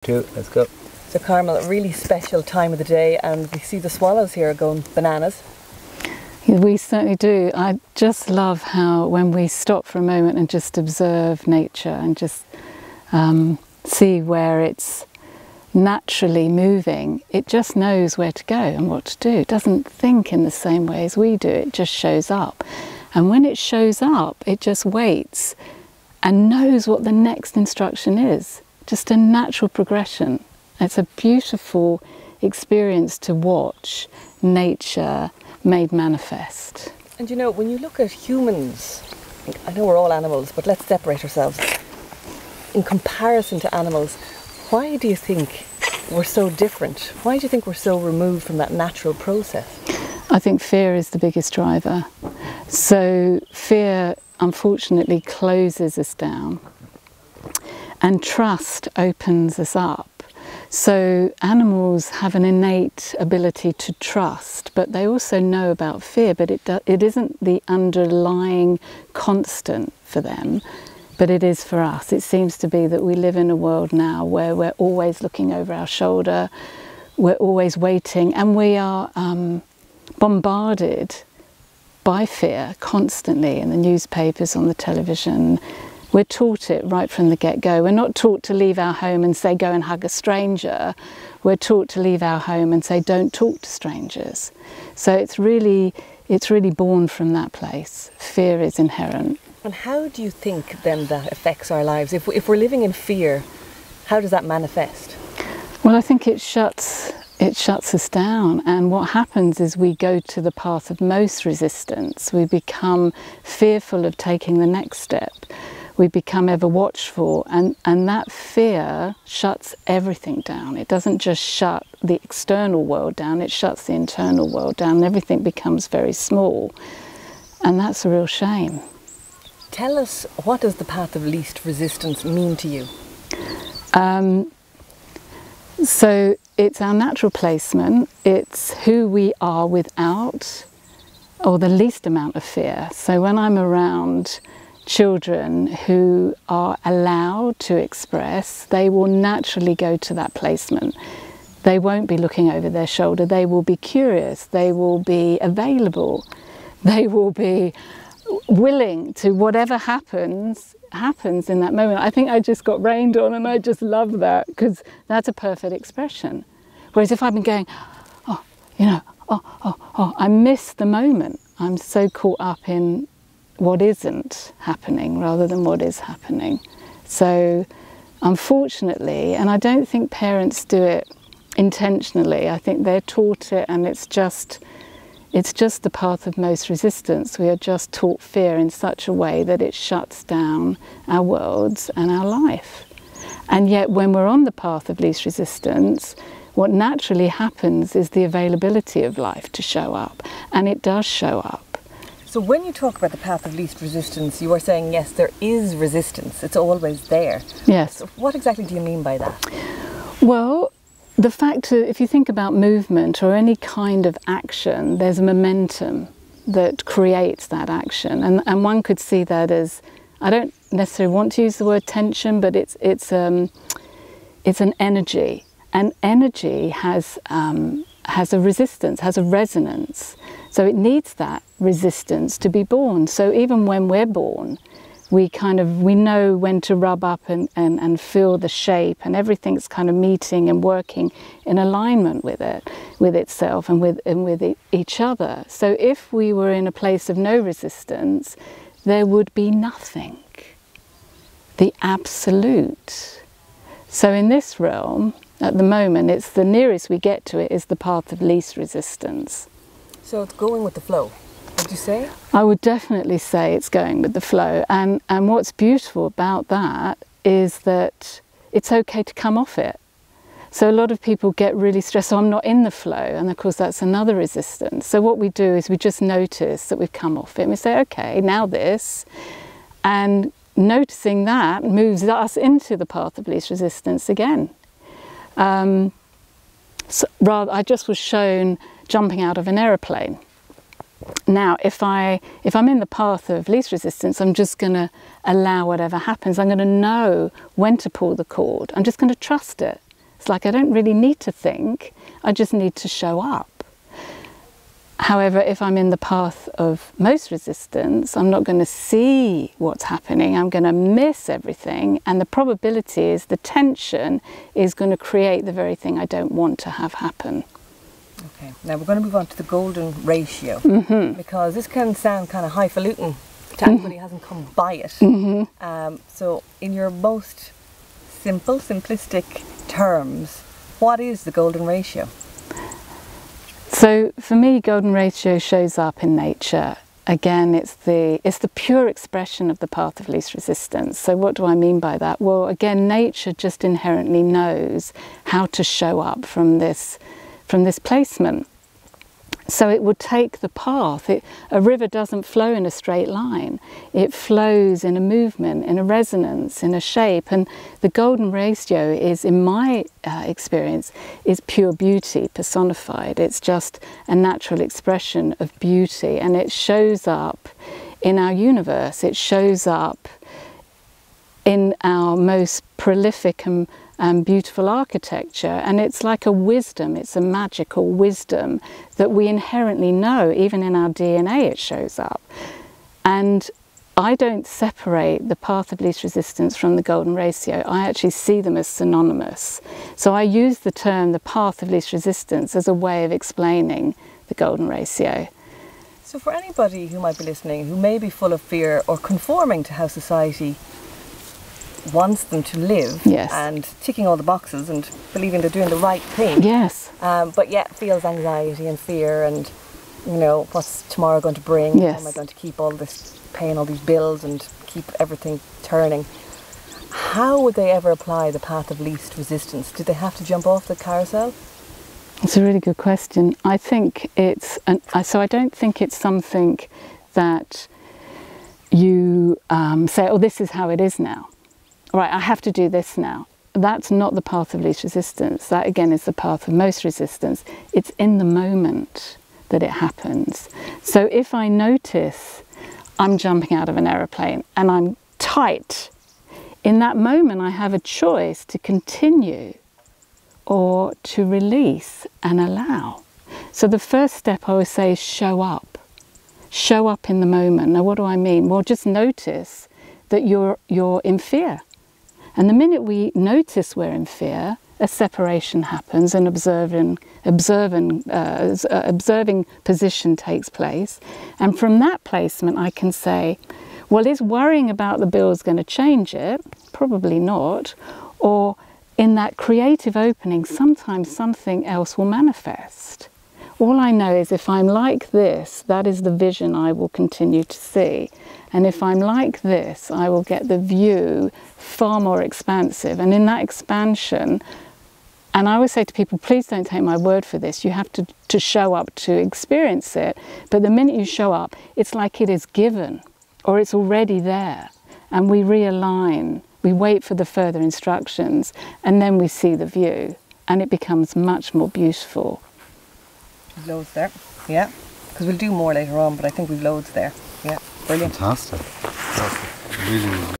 Two, let's go. So Carmel, a really special time of the day, and we see the swallows here going bananas. We certainly do. I just love how when we stop for a moment and just observe nature and just see where it's naturally moving, it just knows where to go and what to do. It doesn't think in the same way as we do, it just shows up. And when it shows up, it just waits and knows what the next instruction is. Just a natural progression. It's a beautiful experience to watch nature made manifest. And you know, when you look at humans, I know we're all animals, but let's separate ourselves. In comparison to animals, why do you think we're so different? Why do you think we're so removed from that natural process? I think fear is the biggest driver. So fear, unfortunately, closes us down. And trust opens us up. So animals have an innate ability to trust, but they also know about fear, but it isn't the underlying constant for them, but it is for us. It seems to be that we live in a world now where we're always looking over our shoulder, we're always waiting, and we are bombarded by fear constantly in the newspapers, on the television. We're taught it right from the get-go. We're not taught to leave our home and say, go and hug a stranger. We're taught to leave our home and say, don't talk to strangers. So it's really born from that place. Fear is inherent. And how do you think then that affects our lives? If we're living in fear, how does that manifest? Well, I think it shuts us down, and what happens is we go to the path of most resistance. We become fearful of taking the next step. We become ever watchful, and that fear shuts everything down. It doesn't just shut the external world down, it shuts the internal world down, and everything becomes very small. And that's a real shame. Tell us, what does the path of least resistance mean to you? So it's our natural placement, it's who we are without, or the least amount of fear. So when I'm around children who are allowed to express, they will naturally go to that placement. They won't be looking over their shoulder, they will be curious, they will be available, they will be willing to, whatever happens in that moment. I think I just got rained on, and I just love that, because that's a perfect expression. Whereas if I've been going, I miss the moment. I'm so caught up in what isn't happening rather than what is happening. So unfortunately, and I don't think parents do it intentionally, I think they're taught it, and it's just the path of most resistance. We are just taught fear in such a way that it shuts down our worlds and our life. And yet when we're on the path of least resistance, what naturally happens is the availability of life to show up, and it does show up. So when you talk about the path of least resistance, you are saying, yes, there is resistance, it's always there. Yes. So what exactly do you mean by that? Well, the fact that if you think about movement or any kind of action, there's a momentum that creates that action. And one could see that as, I don't necessarily want to use the word tension, but it's an energy. And energy has a resistance, has a resonance. So it needs that resistance to be born. So even when we're born, we know when to rub up and feel the shape, and everything's kind of meeting and working in alignment with it, with itself and with each other. So if we were in a place of no resistance, there would be nothing, the absolute. So in this realm, at the moment, it's the nearest we get to it is the path of least resistance. So it's going with the flow, would you say? I would definitely say it's going with the flow. And what's beautiful about that is that it's okay to come off it. So a lot of people get really stressed, oh, I'm not in the flow. And of course, that's another resistance. So what we do is we just notice that we've come off it. And we say, okay, now this. And noticing that moves us into the path of least resistance again. I just was shown jumping out of an aeroplane. Now, if I'm in the path of least resistance, I'm just going to allow whatever happens. I'm going to know when to pull the cord. I'm just going to trust it. It's like I don't really need to think, I just need to show up. However, if I'm in the path of most resistance, I'm not going to see what's happening. I'm going to miss everything. And the probability is the tension is going to create the very thing I don't want to have happen. Okay, now we're going to move on to the golden ratio, because this can sound kind of highfalutin to anybody who hasn't come by it. So in your most simple, simplistic terms, what is the golden ratio? So for me, golden ratio shows up in nature. Again, it's the pure expression of the path of least resistance. So what do I mean by that? Well, again, nature just inherently knows how to show up from this placement. So it would take the path. A river doesn't flow in a straight line. It flows in a movement, in a resonance, in a shape. And the golden ratio is, in my experience, is pure beauty personified. It's just a natural expression of beauty. And it shows up in our universe. It shows up in our most prolific and beautiful architecture, and it's like a wisdom, it's a magical wisdom that we inherently know. Even in our DNA it shows up. And I don't separate the path of least resistance from the golden ratio. I actually see them as synonymous. So I use the term the path of least resistance as a way of explaining the golden ratio. So for anybody who might be listening, who may be full of fear or conforming to how society wants them to live, yes, and ticking all the boxes and believing they're doing the right thing, yes, but yet feels anxiety and fear and, you know, what's tomorrow going to bring? Yes. How am I going to keep all this, paying all these bills and keep everything turning? How would they ever apply the path of least resistance? Do they have to jump off the carousel? It's a really good question. I think so I don't think it's something that you say, oh, this is how it is now. Right, I have to do this now. That's not the path of least resistance. That again is the path of most resistance. It's in the moment that it happens. So if I notice I'm jumping out of an aeroplane and I'm tight, in that moment I have a choice to continue or to release and allow. So the first step I would say is show up. Show up in the moment. Now what do I mean? Well, just notice that you're in fear. And the minute we notice we're in fear, a separation happens, an observing position takes place. And from that placement, I can say, well, is worrying about the bills going to change it? Probably not. Or in that creative opening, sometimes something else will manifest. All I know is if I'm like this, that is the vision I will continue to see. And if I'm like this, I will get the view far more expansive. And in that expansion, and I always say to people, please don't take my word for this. You have to show up to experience it. But the minute you show up, it's like it is given, or it's already there. And we realign, we wait for the further instructions, and then we see the view. And it becomes much more beautiful. There's loads there, yeah. Because we'll do more later on, but I think we've loads there. Yeah, brilliant. Fantastic. Really